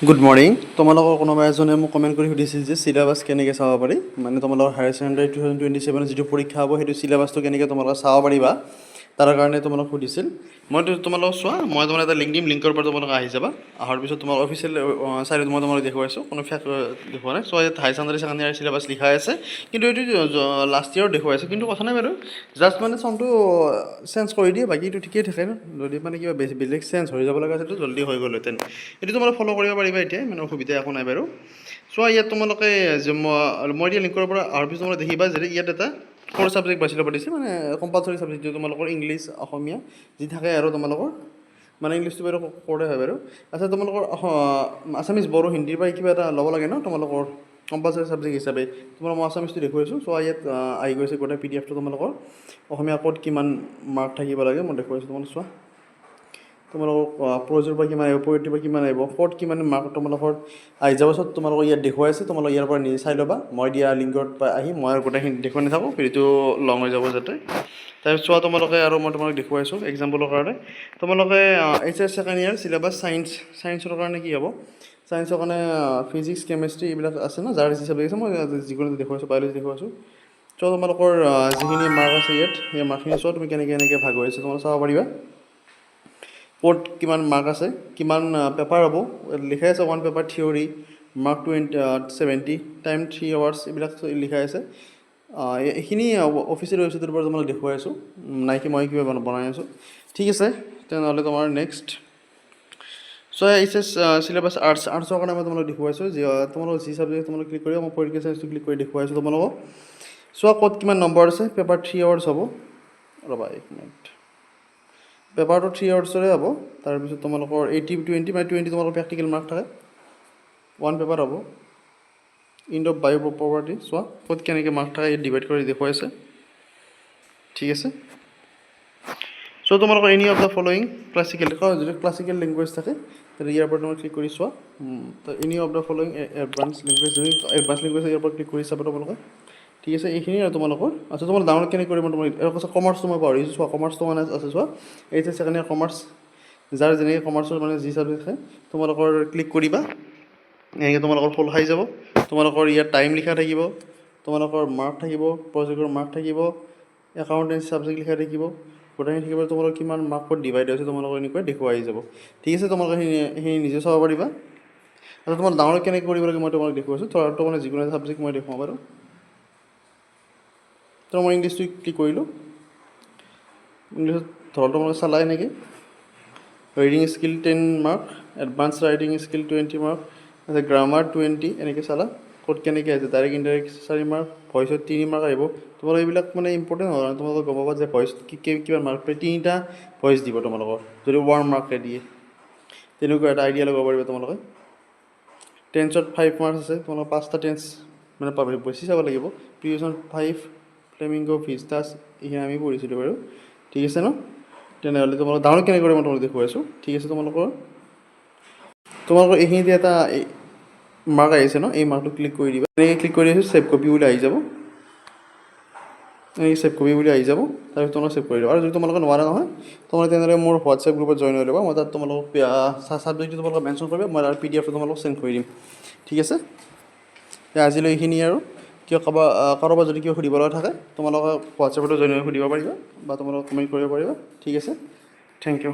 good morning তোমালোকৰ কোনোবা এজনে মোক কমেণ্ট কৰি সুধিছিল যে চিলেবাছ কেনেকৈ চাব পাৰি মানে তোমালোকৰ হায়াৰ ছেকেণ্ডাৰী 2027 যিটো পৰীক্ষা হ'ব সেইটো চিলেবাছটো কেনেকৈ তোমালোকে চাব পাৰিবা তাৰ কাৰণে তোমালোক সুধিছিল মই তোমালোকক চোৱা মই তোমালোক এটা লিংক দিম লিংকৰ পৰা তোমালোকে আহি যাবা অহাৰ পিছত তোমাৰ অফিচিয়েল চাইডত মই তোমালোক দেখুৱাইছোঁ কোনো ফেক দেখুওৱা নাই চোৱা ইয়াত হায়াৰ ছেকেণ্ডাৰী চিলেবাছ লিখা আছে কিন্তু এইটো লাষ্ট ইয়েৰ দেখুৱাইছে কিন্তু কথা নাই বাৰু জাষ্ট মানে চমটো চেঞ্জ কৰি দিয়ে বাকী এইটো ঠিকেই থাকে যদি মানে কিবা বেলেগ চেঞ্জ হৈ যাব লগা আছেতো জল্দি হৈ গ'লহেঁতেন এইটো তোমালোকে ফ'ল' কৰিব পাৰিবা এতিয়া মানে অসুবিধা একো নাই বাৰু চোৱা ইয়াত তোমালোকে মই এতিয়া লিংকৰ পৰা অহাৰ পিছত তোমালোকে দেখিবা যে ইয়াত এটা 4 ছাবজেক্ট বাছি ল'ব দিছে মানে কম্পালচৰি ছাবজেক্ট তোমালোকৰ ইংলিছ অসমীয়া যি থাকে আৰু তোমালোকৰ মানে ইংলিছটো বাৰু কৰে হয় বাৰু আচ্ছা তোমালোকৰ আছামিজ বড়ো হিন্দীৰ পৰা কিবা এটা ল'ব লাগে ন তোমালোকৰ কম্পালচৰি ছাবজেক্ট হিচাপে তোমাৰ মই আছামিজটো দেখুৱাইছোঁ চ' ইয়াত আহি গৈছে গোটেই PDF-টো তোমালোকৰ অসমীয়া ক'ত কিমান মাৰ্ক থাকিব লাগে মই দেখুৱাইছোঁ তোমালোক চোৱা তোমালোকৰ প্ৰজৰ পৰা কিমান আহিব পয়েট্ৰিৰ পৰা কিমান আহিব ক'ত কিমান মাৰ্ক তোমালোকৰ আহি যাব চব তোমালোকৰ ইয়াত দেখুৱাই আছে তোমালোক ইয়াৰ পৰা নিজে চাই ল'বা মই দিয়া লিংকত আহি মই আৰু গোটেইখিনি দেখুৱাই নাথাকোঁ ভিডিঅ'টো লং হৈ যাব যাতে তাৰপিছত চোৱা তোমালোকে আৰু মই তোমালোক দেখুৱাইছোঁ এক্সাম্পলৰ কাৰণে তোমালোকে AHSEC ছেকেণ্ড ইয়াৰ চিলেবাছ ছায়েন্সৰ কাৰণে কি হ'ব ছায়েন্সৰ কাৰণে ফিজিক্স কেমেষ্ট্ৰি এইবিলাক আছে ন যাৰ যি ছাবজেক্ট আছে মই যিকোনো দেখুৱাইছোঁ বায়'লজি দেখুৱাইছোঁ চ' তোমালোকৰ যিখিনি মাৰ্ক আছে ইয়াত সেই মাৰ্কখিনি চোৱা তুমি কেনেকৈ ভাগ হৈ আছে তোমালোকে চাব পাৰিবা ক'ত কিমান মাৰ্ক আছে কিমান পেপাৰ হ'ব লিখাই আছে 1 paper theory mark 70 time 3 hours এইবিলাক লিখাই আছে এইখিনি অফিচিয়েল ৱেবছাইটৰ পৰা তোমালোক দেখুৱাই আছোঁ নাইকি মই কিবা বনাই আছোঁ ঠিক আছে তেনেহ'লে তোমাৰ নেক্সট চ' AHSEC চিলেবাছ আৰ্টছৰ কাৰণে মই তোমালোক দেখুৱাইছোঁ যে তোমালোক যি ছাবজেক্ট তোমালোক ক্লিক কৰি মই পলিটিকেল চায়েন্সটো ক্লিক কৰি দেখুৱাইছোঁ তোমালোকক চোৱা ক'ত কিমান নম্বৰ আছে পেপাৰ 3 আৱাৰ্ছ হ'ব ৰ'বা 1 মিনিট পেপাৰটো 3 আৱাৰ্ছৰে হ'ব তাৰপিছত তোমালোকৰ 80-20 মানে 20 তোমালোকৰ প্ৰেক্টিকেল মাৰ্ক থাকে 1 পেপাৰ হ'ব ইণ্ড অফ বায়ো প্ৰপাৰ্টি চোৱা ক'ত কেনেকৈ মাৰ্ক থাকে ইয়াত ডিভাইড কৰি দেখুৱাইছে ঠিক আছে চ' তোমালোকৰ এনি অফ দ্য ফলোয়িং যদি ক্লাছিকেল লেংগুৱেজ থাকে তেতিয়া ইয়াৰ পৰা তোমালোক ক্লিক কৰি চোৱা any of the following advance language যদি এডভান্স লেংগুৱেজ ইয়াৰ পৰা ক্লিক কৰি চাবা তোমালোকে ঠিক আছে এইখিনি আৰু তোমালোকৰ আচ্ছা তোমালোক ডাউনলোড কেনেকৈ কৰিব তোমালোক আৰু কৈছে কমাৰ্চটো মই পাহৰিছোঁ চোৱা কমাৰ্চটো মানে আছে চোৱা AHSEC ছেকেণ্ড ইয়াৰ কমাৰ্চ যাৰ যেনেকৈ কমাৰ্চৰ মানে যি ছাবজেক্ট আছে তোমালোকৰ ক্লিক কৰিবা এনেকৈ তোমালোকৰ ফল খাই যাব তোমালোকৰ ইয়াত টাইম লিখা থাকিব তোমালোকৰ মাৰ্ক থাকিব প্ৰজেক্টৰ মাৰ্ক থাকিব একাউণ্টেঞ্চি ছাবজেক্ট লিখা থাকিব গোটেইখিনি থাকিব তোমালোকৰ কিমান মাৰ্কত ডিভাইড হৈছে তোমালোকৰ এনেকৈ দেখুৱাই আহি যাব ঠিক আছে তোমালোকে সেইখিনি নিজে চাব পাৰিবা আৰু তোমালোক ডাউনলোড কেনেকৈ কৰিব লাগে মই তোমালোক দেখুৱাইছোঁ তো মানে যিকোনো এটা ছাবজেক্ট মই দেখুৱাওঁ বাৰু তো মই ইংলিছটো ক্লিক কৰিলোঁ ইংলিছত ধৰক তোমালোকে চালা এনেকৈ reading skill 10 mark advance writing skill 20 mark তাৰপিছত গ্ৰামাৰ 20 এনেকৈ চালা ক'ত কেনেকৈ আছে ডাইৰেক্ট ইনডাইৰেক্ট 4 মাৰ্ক ভইচত 3 মাৰ্ক আহিব তোমালোক এইবিলাক মানে ইম্পৰ্টেণ্ট হয় তোমালোকে গম পাবা যে ভইচ কিমান মাৰ্ক পায় 3টা ভইচ দিব তোমালোকৰ যদি 1 মাৰ্কে দিয়ে তেনেকুৱা এটা আইডিয়া ল'ব পাৰিবা তোমালোকে টেন্সত 5 মাৰ্কছ আছে তোমালোকৰ 5টা টেন্স মানে পাব বেছি চাব লাগিব প্ৰিভিয়াছ 5 ফ্লেমিংগো ভিষ্টাছ এইখিনি আমি পঢ়িছিলোঁ বাৰু ঠিক আছে ন তেনেহ'লে তোমালোক ডাউনলোড কেনেকৈ কৰিব মই তোমালোক দেখুৱাইছোঁ ঠিক আছে তোমালোকৰ এইখিনিতে এটা মাৰ্ক আহিছে ন এই মাৰ্কটো ক্লিক কৰি দিবা এনেকৈ ক্লিক কৰি আছোঁ ছেভ কপি বুলি আহি যাব এনেকৈ ছেভ কপি বুলি আহি যাব তাৰপিছত তোমালোকে ছেভ কৰি দিবা আৰু যদি তোমালোকে নোৱাৰা নহয় তোমালোকে তেনেদৰে মোৰ হোৱাটছএপ গ্ৰুপত জইন হৈ ল'বা মই তাত তোমালোকক ছাবজেক্টটো তোমালোকে মেনশ্যন কৰিবা মই তাৰ PDF-টো তোমালোকক চেণ্ড কৰি দিম ঠিক আছে আজিলৈ এইখিনি আৰু কিয় কাৰোবাৰ যদি কিয় সুধিব লগা থাকে তোমালোকে হোৱাটছএপতো জইন হৈ সুধিব পাৰিবা বা তোমালোকে কমেণ্ট কৰিব পাৰিবা ঠিক আছে থেংক ইউ